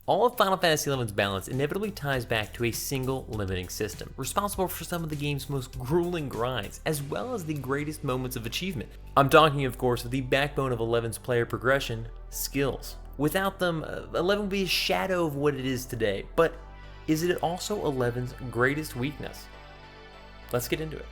All of Final Fantasy XI's balance inevitably ties back to a single limiting system, responsible for some of the game's most grueling grinds, as well as the greatest moments of achievement. I'm talking, of course, of the backbone of 11's player progression, skills. Without them, 11 would be a shadow of what it is today, but is it also 11's greatest weakness? Let's get into it.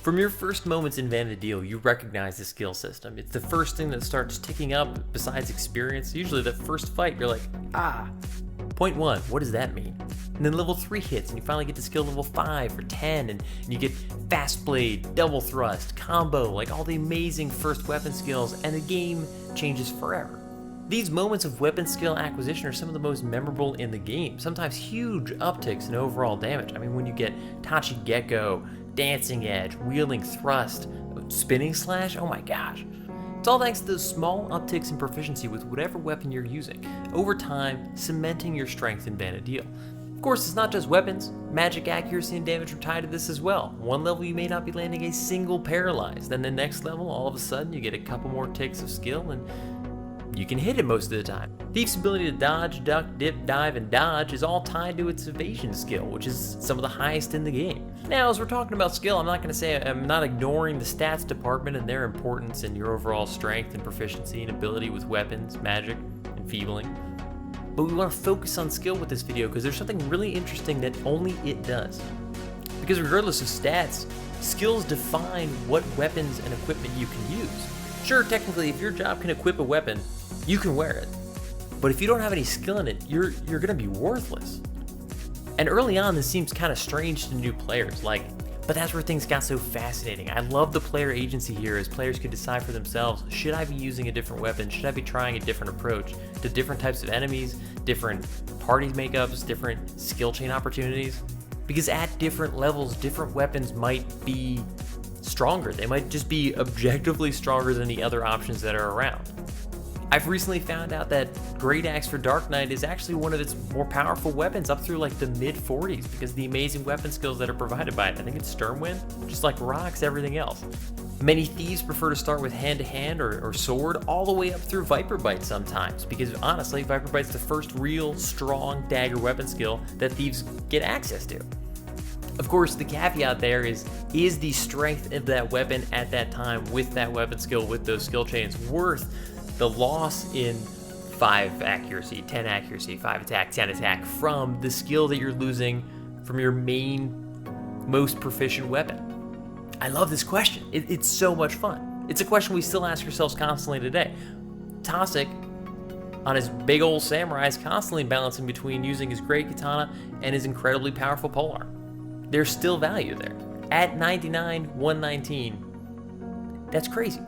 From your first moments in Vana'diel, you recognize the skill system. It's the first thing that starts ticking up besides experience. Usually the first fight, you're like, Point 1, what does that mean? And then level 3 hits, and you finally get to skill level 5 or 10, and you get fast blade, double thrust, combo, like all the amazing first weapon skills, and the game changes forever. These moments of weapon skill acquisition are some of the most memorable in the game, sometimes huge upticks in overall damage. I mean, when you get Tachi Gecko, Dancing Edge, Wielding Thrust, Spinning Slash, oh my gosh. It's all thanks to those small upticks in proficiency with whatever weapon you're using, over time cementing your strength in Vana'diel. Of course, it's not just weapons. Magic accuracy and damage are tied to this as well. One level you may not be landing a single paralyze, then the next level all of a sudden you get a couple more ticks of skill and you can hit it most of the time. Thief's ability to dodge, duck, dip, dive, and dodge is all tied to its evasion skill, which is some of the highest in the game. Now, as we're talking about skill, I'm not going to say I'm not ignoring the stats department and their importance in your overall strength and proficiency and ability with weapons, magic, and feebling. But we want to focus on skill with this video because there's something really interesting that only it does. Because regardless of stats, skills define what weapons and equipment you can use. Sure, technically, if your job can equip a weapon, you can wear it. But if you don't have any skill in it, you're gonna be worthless. And early on, this seems kind of strange to new players, but that's where things got so fascinating. I love the player agency here as players could decide for themselves, should I be using a different weapon? Should I be trying a different approach to different types of enemies, different party makeups, different skill chain opportunities? Because at different levels, different weapons might be stronger. They might just be objectively stronger than the other options that are around. I've recently found out that Great Axe for Dark Knight is actually one of its more powerful weapons up through the mid 40s because of the amazing weapon skills that are provided by it. I think it's Sternwind, just like rocks everything else. Many thieves prefer to start with hand-to-hand or sword all the way up through Viper Bite sometimes because honestly, Viper Bite's the first real strong dagger weapon skill that thieves get access to. Of course, the caveat there is the strength of that weapon at that time with that weapon skill, with those skill chains, worth the loss in 5 accuracy, 10 accuracy, 5 attack, 10 attack from the skill that you're losing from your main, most proficient weapon? I love this question. It's so much fun. It's a question we still ask ourselves constantly today. Tosic, on his big old samurai, is constantly balancing between using his great katana and his incredibly powerful polearm. There's still value there. At 99, 119, that's crazy.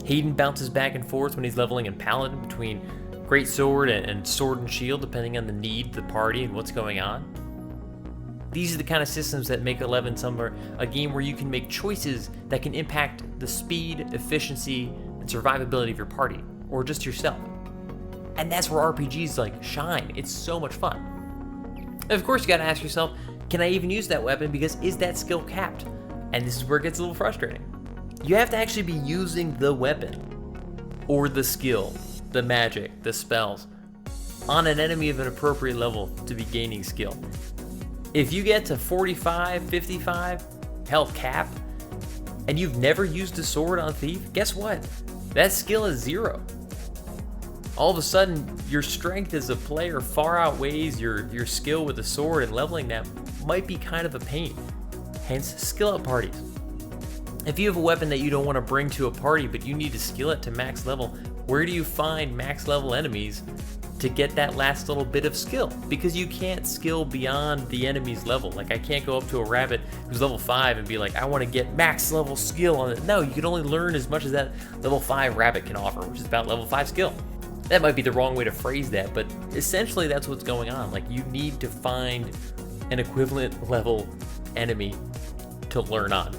Hayden bounces back and forth when he's leveling in Paladin between Great Sword and Sword and Shield, depending on the need, the party, and what's going on. These are the kind of systems that make 11 a game where you can make choices that can impact the speed, efficiency, and survivability of your party, or just yourself. And that's where RPGs shine. It's so much fun. And of course, you gotta ask yourself, can I even use that weapon because is that skill capped? And this is where it gets a little frustrating. You have to actually be using the weapon, or the skill, the magic, the spells, on an enemy of an appropriate level to be gaining skill. If you get to 45, 55 health cap, and you've never used a sword on Thief, guess what? That skill is 0. All of a sudden, your strength as a player far outweighs your skill with the sword, and leveling that might be kind of a pain. Hence, skill up parties. If you have a weapon that you don't want to bring to a party, but you need to skill it to max level, where do you find max level enemies to get that last little bit of skill? Because you can't skill beyond the enemy's level. I can't go up to a rabbit who's level 5 and be like, I want to get max level skill on it. No, you can only learn as much as that level 5 rabbit can offer, which is about level 5 skill. That might be the wrong way to phrase that, but essentially that's what's going on. You need to find an equivalent level enemy to learn on.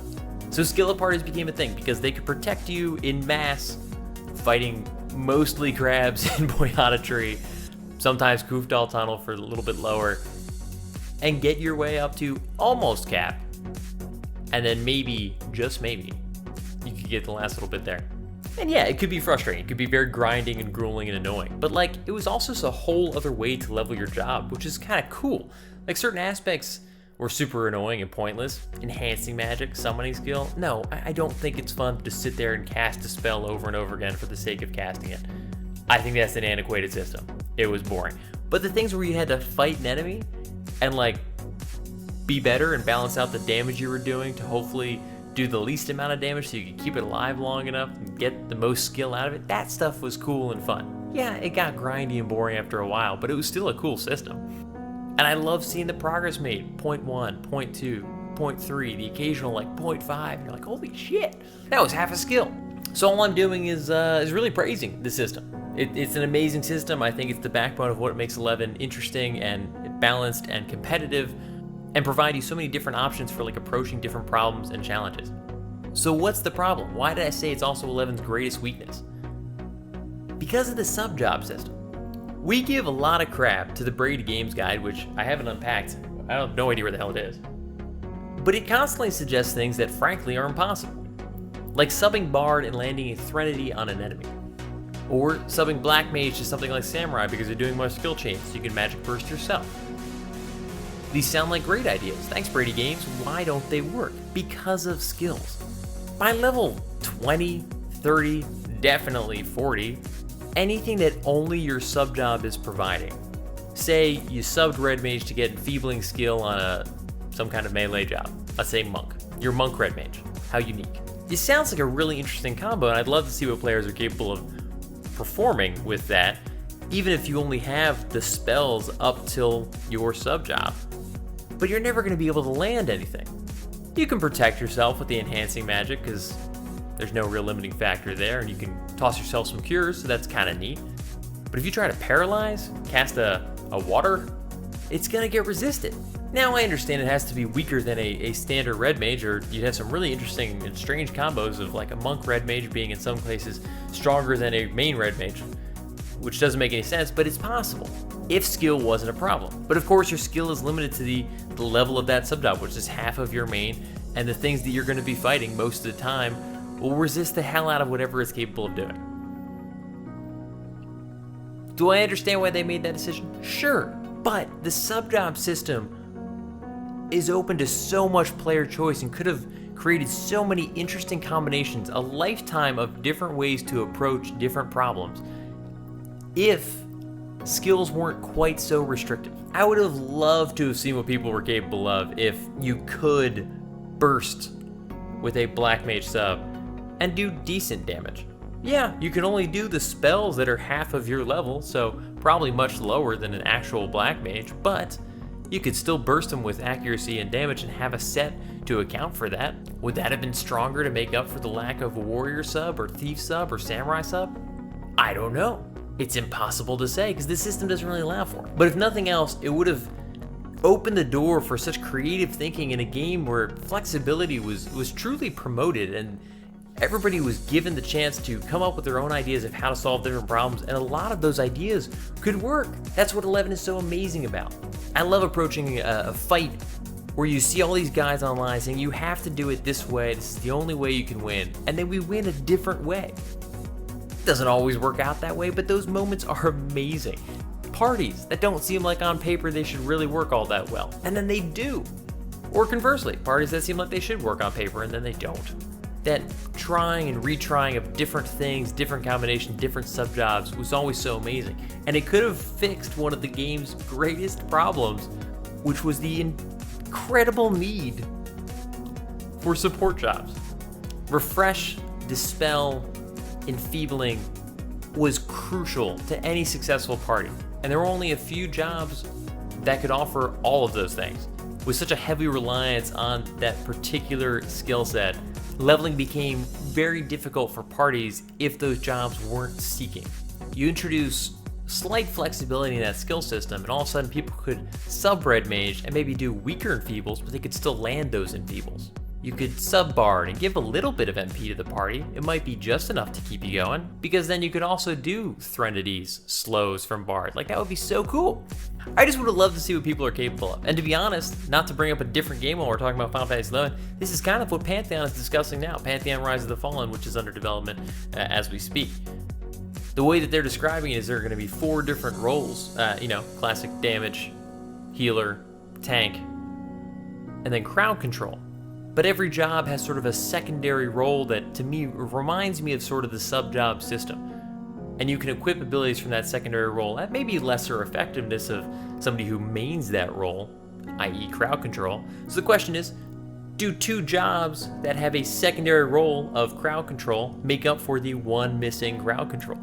So skill up parties became a thing because they could protect you in mass, fighting mostly crabs in Boyata Tree, sometimes Kufdal Tunnel for a little bit lower. and get your way up to almost cap. And then maybe, just maybe, you could get the last little bit there. And yeah, it could be frustrating. It could be very grinding and grueling and annoying. But like, it was also just a whole other way to level your job, which is kind of cool. Like certain aspects were super annoying and pointless. Enhancing magic, summoning skill. No, I don't think it's fun to just sit there and cast a spell over and over again for the sake of casting it. I think that's an antiquated system. It was boring. But the things where you had to fight an enemy and like be better and balance out the damage you were doing to hopefully do the least amount of damage so you could keep it alive long enough and get the most skill out of it, that stuff was cool and fun. Yeah, it got grindy and boring after a while, but it was still a cool system. And I love seeing the progress made. 0.1, 0.2, 0.3, the occasional like 0.5, and you're like, holy shit, that was half a skill. So all I'm doing is really praising the system. It's an amazing system. I think it's the backbone of what makes 11 interesting and balanced and competitive, and provide you so many different options for like approaching different problems and challenges. So what's the problem? Why did I say it's also 11's greatest weakness? Because of the sub-job system. We give a lot of crap to the Brady Games Guide, which I haven't unpacked. I have no idea where the hell it is. But it constantly suggests things that frankly are impossible. Like subbing Bard and landing a Threnody on an enemy. Or subbing Black Mage to something like Samurai because they're doing more skill chains so you can magic burst yourself. These sound like great ideas. Thanks, Brady Games. Why don't they work? Because of skills. By level 20, 30, definitely 40, anything that only your sub-job is providing. Say you subbed Red Mage to get enfeebling skill on some kind of melee job. Let's say Monk. You're Monk Red Mage. How unique. It sounds like a really interesting combo, and I'd love to see what players are capable of performing with that, even if you only have the spells up till your sub-job. But you're never going to be able to land anything. You can protect yourself with the enhancing magic because there's no real limiting factor there, and you can toss yourself some cures, so that's kind of neat. But if you try to paralyze, cast a water, it's going to get resisted. Now I understand it has to be weaker than a standard red mage, or you'd have some really interesting and strange combos of like a monk red mage being in some cases stronger than a main red mage, which doesn't make any sense, but it's possible if skill wasn't a problem. But of course your skill is limited to the level of that sub-job, which is half of your main, and the things that you're going to be fighting most of the time will resist the hell out of whatever it's capable of doing. Do I understand why they made that decision? Sure, but the sub-job system is open to so much player choice and could have created so many interesting combinations, a lifetime of different ways to approach different problems, if skills weren't quite so restrictive. I would have loved to have seen what people were capable of if you could burst with a Black Mage sub and do decent damage. Yeah, you can only do the spells that are half of your level, so probably much lower than an actual Black Mage, but you could still burst them with accuracy and damage and have a set to account for that. Would that have been stronger to make up for the lack of a Warrior sub or Thief sub or Samurai sub? I don't know. It's impossible to say because the system doesn't really allow for it. But if nothing else, it would have opened the door for such creative thinking in a game where flexibility was truly promoted and everybody was given the chance to come up with their own ideas of how to solve different problems, and a lot of those ideas could work. That's what 11 is so amazing about. I love approaching a fight where you see all these guys online saying you have to do it this way, this is the only way you can win, and then we win a different way. Doesn't always work out that way, but those moments are amazing. Parties that don't seem like on paper they should really work all that well, and then they do. Or conversely, parties that seem like they should work on paper and then they don't. That trying and retrying of different things, different combinations, different sub-jobs was always so amazing. And it could have fixed one of the game's greatest problems, which was the incredible need for support jobs. Refresh, Dispel, Enfeebling was crucial to any successful party, and there were only a few jobs that could offer all of those things. With such a heavy reliance on that particular skill set, leveling became very difficult for parties if those jobs weren't seeking. You introduce slight flexibility in that skill system, and all of a sudden people could sub Red Mage and maybe do weaker Enfeebles, but they could still land those Enfeebles. You could sub Bard and give a little bit of MP to the party. It might be just enough to keep you going, because then you could also do Threnodies, slows from Bard. Like, that would be so cool. I just would have loved to see what people are capable of. And to be honest, not to bring up a different game while we're talking about Final Fantasy XI, this is kind of what Pantheon is discussing now. Pantheon Rise of the Fallen, which is under development as we speak. The way that they're describing it is there are going to be 4 different roles, classic damage, healer, tank, and then crowd control. But every job has sort of a secondary role that, to me, reminds me of sort of the sub-job system. And you can equip abilities from that secondary role at maybe lesser effectiveness of somebody who mains that role, i.e. crowd control. So the question is, do 2 jobs that have a secondary role of crowd control make up for the 1 missing crowd control?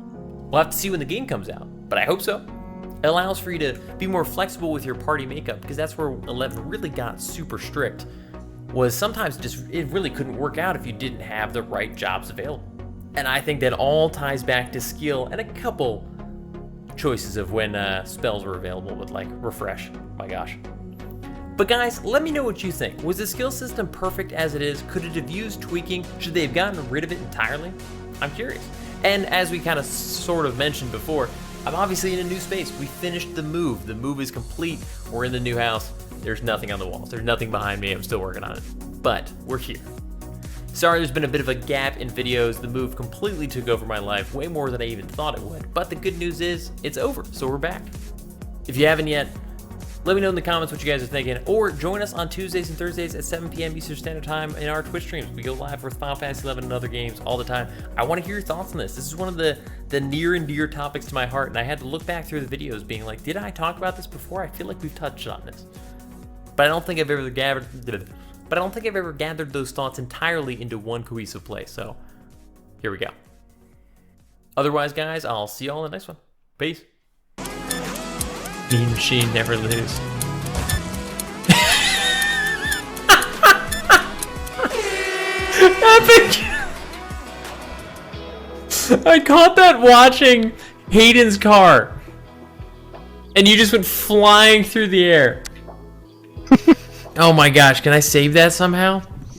We'll have to see when the game comes out, but I hope so. It allows for you to be more flexible with your party makeup, because that's where 11 really got super strict, was sometimes it really couldn't work out if you didn't have the right jobs available. And I think that all ties back to skill and a couple choices of when spells were available with like refresh. My gosh. But guys, let me know what you think. Was the skill system perfect as it is? Could it have used tweaking? Should they have gotten rid of it entirely? I'm curious. And as we kind of sort of mentioned before, I'm obviously in a new space. We finished the move. The move is complete. We're in the new house. There's nothing on the walls. There's nothing behind me. I'm still working on it. But we're here. Sorry there's been a bit of a gap in videos. The move completely took over my life, way more than I even thought it would. But the good news is, it's over, so we're back. If you haven't yet, let me know in the comments what you guys are thinking, or join us on Tuesdays and Thursdays at 7 p.m. Eastern Standard Time in our Twitch streams. We go live with Final Fantasy XI and other games all the time. I want to hear your thoughts on this. This is one of the near and dear topics to my heart, and I had to look back through the videos being like, did I talk about this before? I feel like we've touched on this. But I don't think I've ever gathered those thoughts entirely into one cohesive place, so here we go. Otherwise, guys, I'll see y'all in the next one. Peace. Mean Machine never lose. Epic! I caught that watching Hayden's car, and you just went flying through the air. Oh my gosh, can I save that somehow?